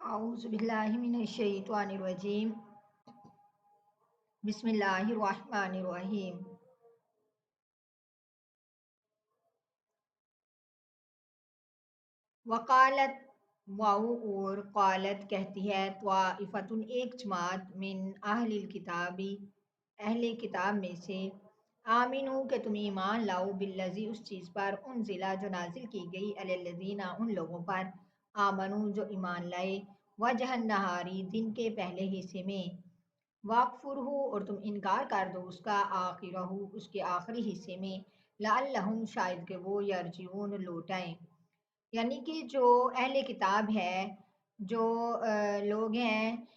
अऊज़ु बिल्लाहि मिनश शैतानिर रजीम। बिस्मिल्लाहिर रहमानिर रहीम। वकालत वाऊ और कालत कहती है त्वाइफतुन एक जमात मिन अहलिल किताबी अहले किताब में से आमिनू के तुम ईमान लाओ बिल्लज़ी उस चीज़ पर उन ज़िला जो नाजिल की गई अलल्लज़ीना उन लोगों पर आमनू जो ईमान लाए वजहन नहारी दिन के पहले हिस्से में वाकफुरहु और तुम इनकार कर दो उसका आखिरहु उसके आखिरी हिस्से में लअल्लहुम शायद के वो यरजिऊन लौट आएं। यानी कि जो अहले किताब है, जो लोग हैं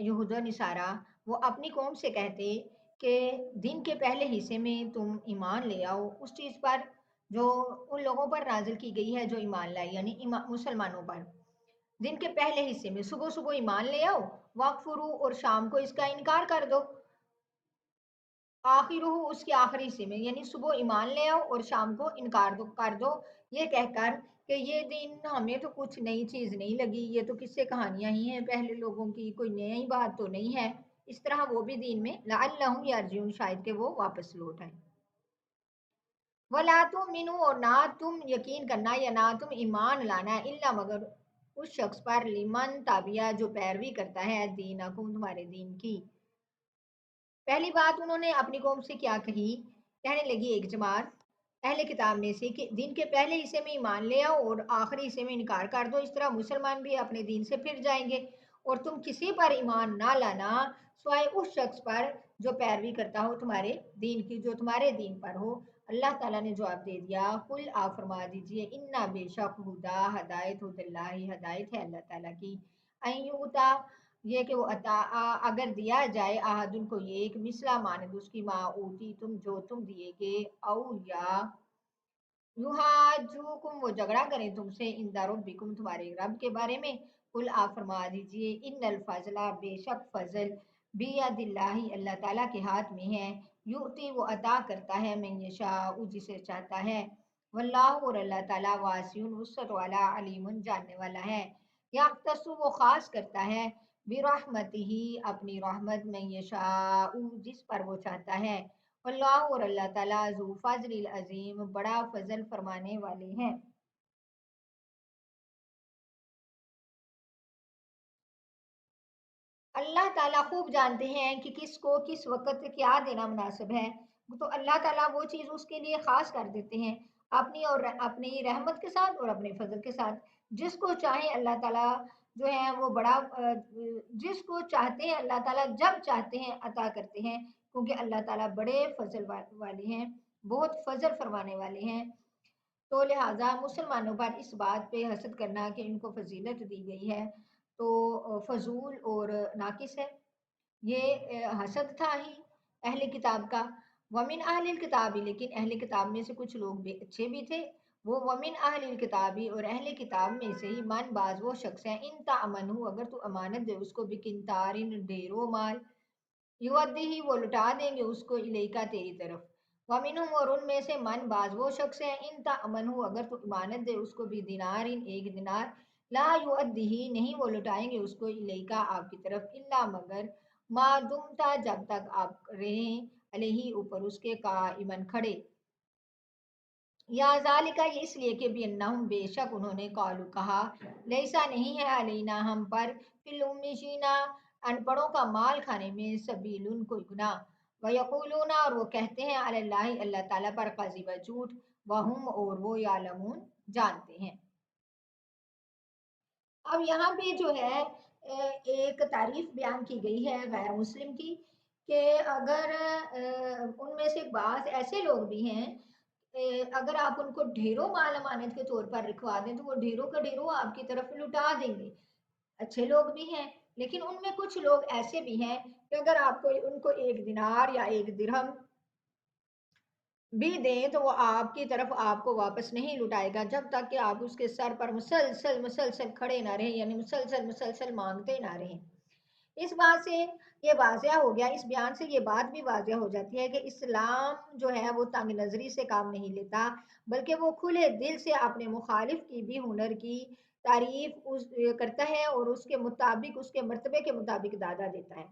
यहूद व निसारा, वो अपनी कौम से कहते कि दिन के पहले हिस्से में तुम ईमान ले आओ उस चीज़ पर जो उन लोगों पर नाजिल की गई है जो ईमान लाए, यानी मुसलमानों पर। दिन के पहले हिस्से में सुबह सुबह ईमान ले आओ, वक्फुरू और शाम को इसका इनकार कर दो, आखिर उसके आखिरी हिस्से में, यानी सुबह ईमान ले आओ और शाम को इनकार कर दो, ये कहकर कि ये दिन हमें तो कुछ नई चीज़ नहीं लगी, ये तो किस्से कहानियां ही हैं पहले लोगों की, कोई नई बात तो नहीं है। इस तरह वो भी दीन में लअल्लहुम यरजिऊन शायद के वो वापस लौट आए। वला तुम मिनू और ना तुम यकीन करना या ना तुम ईमान लाना इल्ला मगर उस शख्स पर लिमन ताबिया जो पैरवी करता है दीनकुम तुम्हारे दीन की। पहली बात उन्होंने अपनी कौम से क्या कही, कहने लगी एक जमात अहले किताब में से कि दिन के पहले हिस्से में ईमान ले आओ और आखिरी हिस्से में इनकार कर दो, इस तरह मुसलमान भी अपने दीन से फिर जाएंगे और तुम किसी पर ईमान ना लाना स्वाय उस शख्स पर जो पैरवी करता हो तुम्हारे दीन की, जो तुम्हारे दीन पर हो। अल्लाह ताला ने जवाब दे दिया, कुल आप फरमा दीजिए इन्ना बेशक हुदा हदायत हुदल्लाहि हदायत है अल्लाह ताला की, अयूता ये कि वो अगर दिया जाए आहदुन को ये एक मिसला मानद उसकी माऊती तुम जो तुम दिए गए औ या युहाजुकुम वो झगड़ा करें तुमसे इंदा रब्बिकुम तुम्हारे रब के बारे में। कुल आप फरमा दीजिए इन्नल फजला बेशक फजल बियदिल्लाहि अल्लाह ताला के हाथ में है, युती वो अता करता है मैं यशाउ जिसे चाहता है, वल्लाहु और अल्लाह ताला वासिउन वुसअत वाला अलीमुन जानने वाला है। यख्तसु वो खास करता है बिरहमतिही अपनी रहमत में यशाउ जिस पर वो चाहता है, अल्लाह और अल्लाह ताला ज़ू फज़लिल अज़ीम बड़ा फजल फरमाने वाले हैं। अल्लाह ताला खूब जानते हैं कि किसको किस वक़्त क्या देना मुनासिब है, तो अल्लाह ताला वो चीज़ उसके लिए ख़ास कर देते हैं अपनी और अपनी रहमत के साथ और अपने फजल के साथ। जिसको चाहे अल्लाह ताला जो है वो बड़ा जिसको चाहते हैं अल्लाह ताला जब चाहते हैं अता करते हैं, क्योंकि अल्लाह ताला बड़े फजल वाले हैं, बहुत फजल फरमाने वाले हैं। तो लिहाजा मुसलमानों पर इस बात पे हसद करना कि इनको फजीलत दी गई है तो फजूल और नाकिस है। ये हसद था ही अहले किताब का। वमिन अहलिल किताबी लेकिन अहले किताब में से कुछ लोग भी अच्छे भी थे। वो वमिन अहलिल किताबी और अहले किताब में से ही मन बाज वो शख्स है इन तामन हो अगर तू अमानत दे उसको भी किंतारिन ढेरों माल युवद्दी ही वो लुटा देंगे उसको इलेका तेरी तरफ। वमिनहुम और उनमें से मन बाज वो शख्स है इन तामनहु अगर तू इमानत दे उसको भी दिनार इन एक दिनार ला युअद्दी ही नहीं वो लुटाएंगे उसको इलेका आपकी तरफ इल्ला मगर मा दुमता जब तक आप रहें अलही ऊपर उसके काइमन खड़े। या ज़ालिका ये इसलिए कि बिअन्नहुम बेशक उन्होंने कॉलू कहा लैसा नहीं है अलैना हम पर फिल उम्मीशीना अनपढ़ों का माल खाने में सबीलुन कोई गुनाह। व यक़ूलूना और वो कहते हैं अलल्लाहि अल्लाह ताला पर कज़िब झूठ वहुम और वो यालमून जानते हैं। अब यहाँ पे जो है एक तारीफ बयान की गई है गैर मुस्लिम की कि अगर उनमें से बाज़ ऐसे लोग भी हैं अगर आप उनको ढेरों माल अमानत के तौर पर रखवा दें तो वो ढेरों का ढेरों आपकी तरफ लुटा देंगे। अच्छे लोग भी हैं लेकिन उनमें कुछ लोग ऐसे भी हैं कि अगर आपको उनको एक दिनार या एक दिरहम भी दें तो वो आपकी तरफ आपको वापस नहीं लुटाएगा जब तक कि आप उसके सर पर मुसलसल मुसलसल खड़े ना रहें, यानी मुसलसल मुसलसल मांगते ना रहें। इस बात से ये वाज़िया हो गया, इस बयान से ये बात भी वाज़िया हो जाती है कि इस्लाम जो है वो तंग नज़री से काम नहीं लेता, बल्कि वो खुले दिल से अपने मुखालिफ की भी हुनर की تعریف کرتا ہے اور اس کے مطابق اس کے مرتبے کے مطابق دادا دیتا ہے۔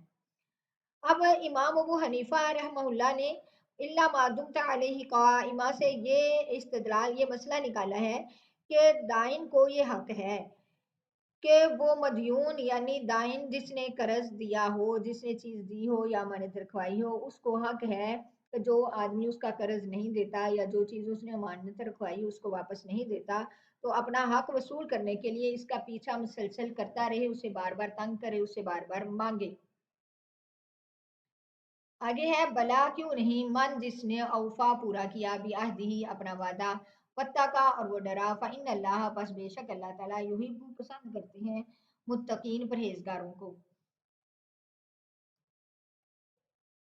اب امام ابو حنیفہ رحمہ اللہ نے اللہ معدوم علیہ قائمہ سے یہ استدلال، یہ مسئلہ نکالا ہے کہ دائن کو یہ حق ہے کہ وہ مدیون یعنی دائن جس نے قرض دیا ہو، جس نے چیز دی ہو یا امانت رکھوائی ہو، اس کو حق ہے کہ جو آدمی اس کا قرض نہیں دیتا یا جو چیز اس نے امانت رکھوائی اس کو واپس نہیں دیتا، تو اپنا حق وصول کرنے کے لیے اس کا پیچھا مسلسل کرتا رہے، اسے بار بار تنگ کرے، اسے بار بار مانگے۔ آگے ہے بلا کیوں نہیں، من جس نے اوفا پورا کیا بعہدہ ہی اپنا وعدہ، واتقا اور وہ ڈرا، فإن اللہ پس بے شک اللہ تعالیٰ یحب پسند کرتے ہیں متقین پرہیزگاروں کو۔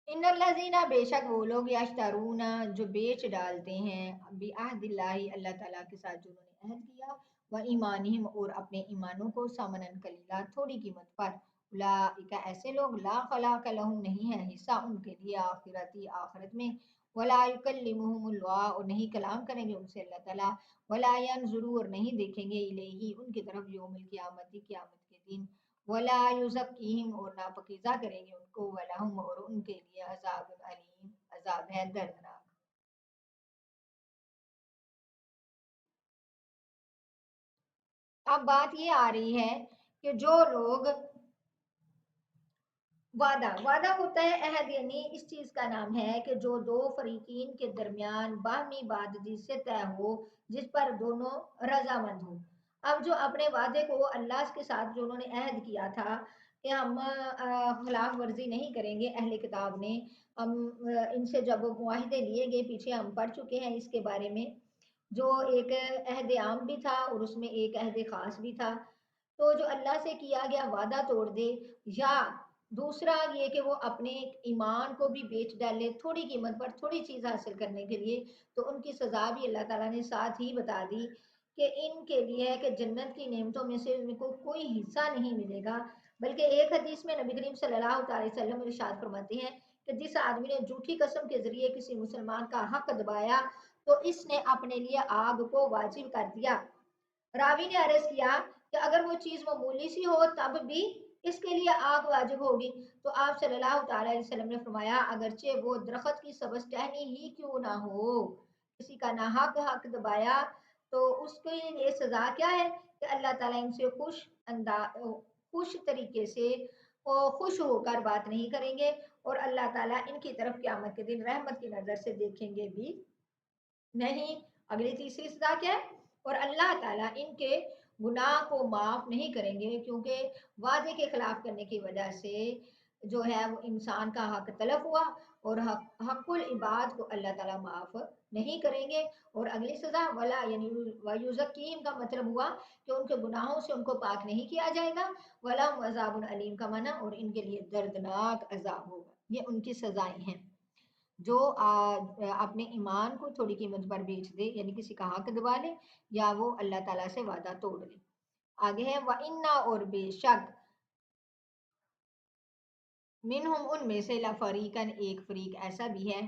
ان الذین بے شک وہ لوگ یشترون جو بیچ ڈالتے ہیں بعہد اللہ اللہ تعالیٰ کے ساتھ جو انہوں نے عہد کیا، و ایمانہم اور اپنے ایمانوں کو، ثمنا قلیلا تھوڑی قیمت پر، اولئک ایسے لوگ لا خلاق لہم نہیں ہے حصہ ان کے لیے آخرتی آخرت میں، ولا یکلمہم اللہ اور نہیں کلام کریں گے ان سے اللہ تعالیٰ، ولا ینظروا اور نہیں دیکھیں گے الیہ ان کی طرف یوم القیامت قیامت کے دن، ولا یزکیہم اور نہ پاکیزہ کریں گے ان کو، ولہم اور ان کے لیے عذاب علیم عذاب ہے دردناک۔ اب بات یہ آ رہی ہے کہ جو لوگ وعدہ ہوتا ہے عہد، یعنی اس چیز کا نام ہے کہ جو دو فریقین کے درمیان باہمی بات جس سے طے ہو، جس پر دونوں رضامند ہوں۔ اب جو اپنے وعدے کو اللہ کے ساتھ جو انہوں نے عہد کیا تھا کہ ہم خلاف ورزی نہیں کریں گے، اہل کتاب نے ہم ان سے جب معاہدے لیے گئے پیچھے ہم پڑھ چکے ہیں اس کے بارے میں، جو ایک عہد عام بھی تھا اور اس میں ایک عہد خاص بھی تھا، تو جو اللہ سے کیا گیا وعدہ توڑ دے، یا دوسرا یہ کہ وہ اپنے ایمان کو بھی بیچ ڈالے تھوڑی قیمت پر تھوڑی چیز حاصل کرنے کے لیے، تو ان کی سزا بھی اللہ تعالیٰ نے ساتھ ہی بتا دی کہ ان کے لیے ہے کہ جنت کی نعمتوں میں سے ان کو کوئی حصہ نہیں ملے گا، بلکہ ایک حدیث میں نبی کریم صلی اللہ علیہ وسلم ارشاد فرماتے ہیں کہ جس آدمی نے جھوٹی قسم کے ذریعے کسی مسلمان کا حق دبایا تو اس نے اپنے لیے آگ کو واجب کر دیا۔ راوی نے عرض کیا کہ اگر وہ چیز معمولی سی ہو تب بھی اس کے لیے آگ واجب ہوگی، تو آپ صلی اللہ تعالی علیہ وسلم نے فرمایا اگرچہ وہ درخت کی سبز ٹہنی ہی کیوں نہ ہو، کسی کا نہ حق دبایا تو اس کے لیے سزا کیا ہے کہ اللہ تعالیٰ ان سے خوش طریقے سے اور خوش ہو کر بات نہیں کریں گے، اور اللہ تعالیٰ ان کی طرف قیامت کے دن رحمت کی نظر سے دیکھیں گے بھی نہیں۔ اگلی تیسری سزا کیا ہے؟ اور اللہ تعالیٰ ان کے گناہ کو معاف نہیں کریں گے، کیونکہ وعدے کے خلاف کرنے کی وجہ سے جو ہے وہ انسان کا حق تلف ہوا، اور حق العباد کو اللہ تعالیٰ معاف نہیں کریں گے۔ اور اگلی سزا ولا یعنی ویزکیم کا مطلب ہوا کہ ان کے گناہوں سے ان کو پاک نہیں کیا جائے گا، ولا عذاب علیم کا معنی اور ان کے لیے دردناک عذاب ہوگا۔ یہ ان کی سزائیں ہیں جو اپنے ایمان کو تھوڑی قیمت پر بیچ دے، یعنی کسی کا حق دبا لے یا وہ اللہ تعالیٰ سے وعدہ توڑ لے۔ آگے ہے وَإِنَّا اور بے شک منہم ان میں سے لفریقن ایک فریق ایسا بھی ہے،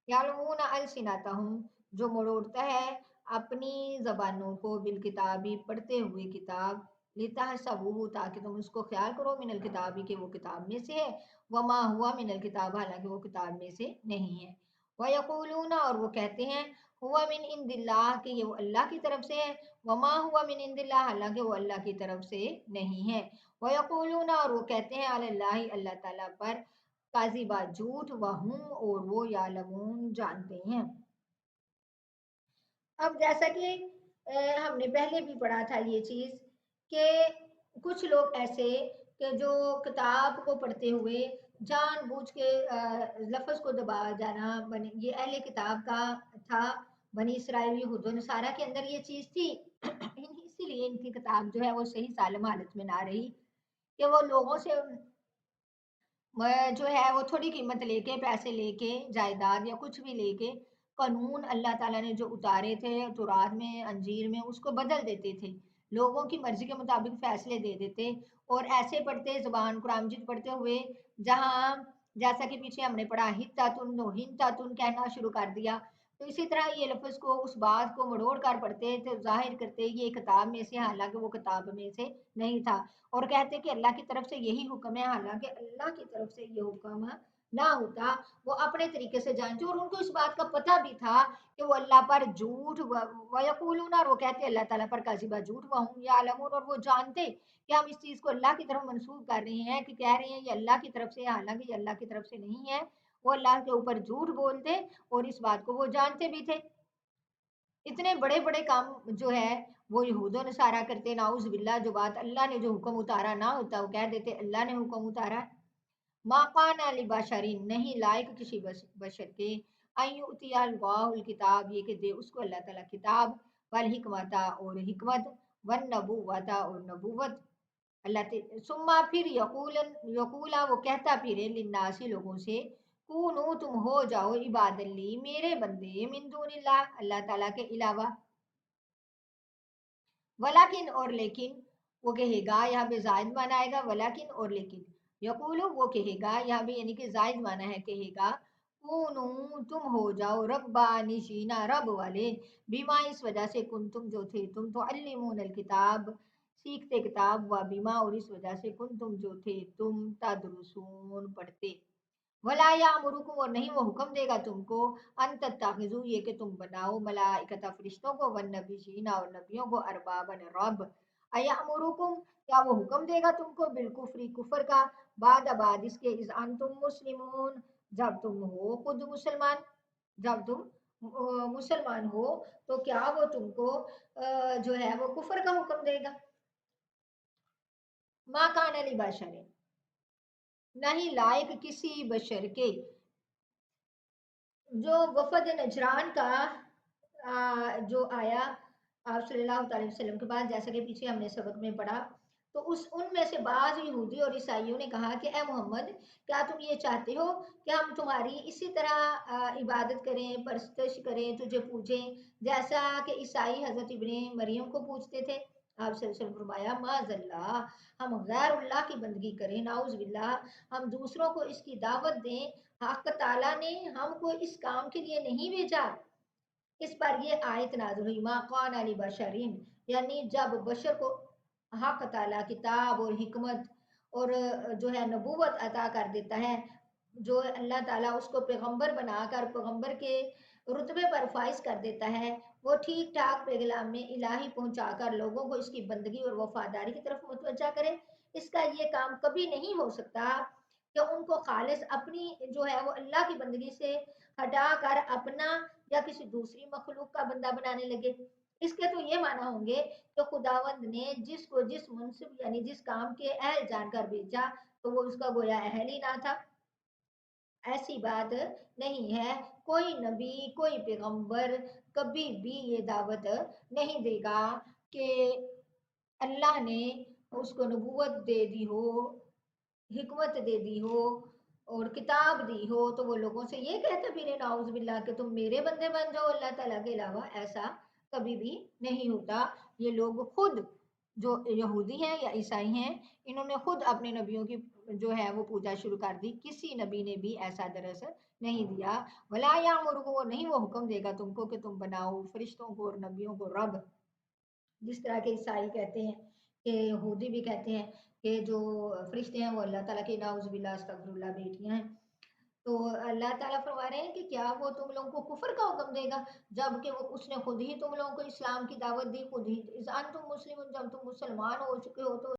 یعلمون السنتہم جو مروڑتا ہے اپنی زبانوں کو، بالکتابی پڑھتے ہوئے کتاب، لتحسبوہ تاکہ تم اس کو خیال کرو، من الکتابی کہ وہ کتاب میں سے ہے، وما ہوا من الکتاب حالانکہ وہ کتاب میں سے نہیں ہے، ویقولون اور وہ کہتے ہیں ہوا من عند اللہ کہ یہ وہ اللہ کی طرف سے ہے، وما ہوا من عند اللہ حالانکہ وہ اللہ کی طرف سے نہیں ہے، وَيَقُولُونَ اور وہ کہتے ہیں علی اللہ اللہ تعالیٰ پر کاذبہ جھوٹ، وَهُمْ اور وہ یعلمون جانتے ہیں۔ اب جیسا کہ ہم نے پہلے بھی پڑھا تھا یہ چیز کہ کچھ لوگ ایسے کہ جو کتاب کو پڑھتے ہوئے جان بوجھ کے لفظ کو دبا جانا، یہ اہل کتاب کا تھا، بنی اسرائیل یہود و نصارہ کے اندر یہ چیز تھی اسی لیے ان کی کتاب جو ہے وہ صحیح سالم حالت میں نہ رہی، کہ وہ لوگوں سے جو ہے وہ تھوڑی قیمت لے کے، پیسے لے کے، جائیداد یا کچھ بھی لے کے قانون اللہ تعالیٰ نے جو اتارے تھے تورات میں، انجیل میں، اس کو بدل دیتے تھے، لوگوں کی مرضی کے مطابق فیصلے دے دیتے، اور ایسے پڑھتے زبان قرآن مجید پڑھتے ہوئے جہاں جیسا کہ پیچھے ہم نے پڑھا ہتاتن کہنا شروع کر دیا، तो इसी तरह ये लफ्ज़ को उस बात को मरोड़ कर पढ़ते तो ज़ाहिर करते ये किताब में से, हालाँकि वो किताब में से नहीं था, और कहते कि अल्लाह की तरफ से यही हुक्म है, हालाँकि अल्लाह की तरफ से ये हुक्म ना होता, वो अपने तरीके से जानते, और उनको इस बात का पता भी था कि वो अल्लाह पर झूठ वयक़ूलून, और वो कहते अल्लाह ताला पर काज़िबा, झूठ, व हुम यालमून, और वो जानते कि हम इस चीज़ को अल्लाह की तरफ मंसूब कर रहे हैं, कि कह रहे हैं ये अल्लाह की तरफ से है, हालाँकि ये अल्लाह की तरफ से नहीं है। वो अल्लाह के ऊपर झूठ बोलते, और इस बात को वो जानते भी थे। इतने बड़े-बड़े काम जो है वो यहूद व नसारा करते, नाउज़ बिल्लाह, जो बात अल्लाह ने जो हुक्म उतारा ना होता, वो कह देते अल्लाह ने हुक्म उतारा है। मा काना लिबशरिन, नहीं लायक किसी बशर के, अन युतिया अल्लाहुल किताब, ये कि दे उसको अल्लाह ताला किताब, वल हिकमता, और हिकमत, वन नबुव्वता, और नबुव्वत, अल्लाह सुम्मा फिर यकूला वो कहता फिरे लिन्नासी लोगों से, कूनू तुम हो जाओ इबादल्ली मेरे बंदे, मिन दूनिल्लाह अल्लाह ताला के अलावा, वलाकिन और लेकिन, वो कहेगा, यहाँ पे जायद माना आएगा, वलाकिन और लेकिन, यकूलू वो कहेगा, यहाँ पे यानी कि जायद माना है, कहेगा, कूनू तुम हो जाओ रब्बानिशीना रब वाले, बीमा इस वजह से, कुन तुम जो थे तुम, तो अल्लिमून किताब सीखते किताब, व बीमा और इस वजह से, कुन तुम जो थे तुम तदरुसून पढ़ते, वला यामुरुकुम और नहीं वो हुक्म देगा तुमको, अन तत्ताखिजू ये कि तुम बनाओ, मलाइकता फरिश्तों को, वन नबीशीना और नबियों को, अरबाबन रब, अयामुरुकुम क्या वो हुक्म देगा तुमको, बिलकुफरी कुफर का, बाद अबाद इसके, इज अन तुम मुस्लिमून जब तुम हो खुद मुसलमान, जब तुम मुसलमान हो, तो क्या वो तुमको जो है वो कुफर का हुक्म देगा। मा कान अली बशर, नहीं लायक किसी बशर के, जो वफद नजरान का जो आया आप सल्लल्लाहु अलैहि वसल्लम के बाद, जैसा कि पीछे हमने सबक में पढ़ा, तो उस उनमें से बाज यहूदी और ईसाइयों ने कहा कि ए मोहम्मद, क्या तुम ये चाहते हो कि हम तुम्हारी इसी तरह इबादत करें, परस्तिश करें, तुझे पूजें, जैसा कि ईसाई हजरत इब्ने मरियम को पूछते थे। आप सल्लल्लाहु अलैहि वसल्लम फरमाया, माज़ल्ला, हम गैरुल्लाह की बंदगी करें, नाउज़ बिल्लाह, हम दूसरों को इसकी दावत दें, हक ताला ने हमको इस काम के लिए नहीं भेजा। इस पर ये आयत नाज़िल हुई, मा कान अली बशरिन, यानी जब बशर को हक ताला किताब और हिकमत और जो है नबूवत अता कर देता है, जो अल्लाह ताला उसको पैगंबर बनाकर पैगंबर के रुतबे पर फाइज कर देता है, वो ठीक ठाक पैगाम में इलाही पहुंचाकर लोगों को इसकी बंदगी और वफादारी की तरफ मुतवज्जा करे। इसका ये काम कभी नहीं हो सकता कि उनको खालिस अपनी जो है वो अल्लाह की बंदगी से हटा कर अपना या किसी दूसरी मखलूक का बंदा बनाने लगे। इसके तो ये माना होंगे कि खुदावंद ने जिसको जिस मुनसिब यानी जिस काम के अहल जानकर भेजा, तो वो उसका गोया अहल ही ना था। ऐसी बात नहीं है। कोई नबी, कोई पैगंबर कभी भी ये दावत नहीं देगा कि अल्लाह ने उसको नबूवत दे दी हो, हिकमत दे दी हो और किताब दी हो, तो वो लोगों से ये कहते फिरे नाउज़ बिल्लाह कि तुम मेरे बंदे बन जाओ अल्लाह ताला के अलावा। ऐसा कभी भी नहीं होता। ये लोग खुद जो यहूदी हैं या ईसाई हैं, इन्होंने खुद अपने नबियों की जो है वो पूजा शुरू कर दी। किसी नबी ने भी ऐसा दरअसल नहीं दिया। वला यामुरुकुम, वो नहीं वो हुक्म देगा तुमको कि तुम बनाओ फरिश्तों को और नबियों को रब, जिस तरह के ईसाई कहते हैं, कि यहूदी भी कहते हैं कि जो फरिश्ते हैं वो अल्लाह ताला की नाउज़ुबिल्लाह अस्तगफिरुल्लाह बेटियां हैं। तो अल्लाह ताला फरमा रहे हैं कि क्या वो तुम लोगों को कुफर का हुक्म देगा, जबकि वो उसने खुद ही तुम लोगों को इस्लाम की दावत दी, खुद ही, इज़ अंतुम मुस्लिमून, जब तुम मुसलमान हो चुके हो तो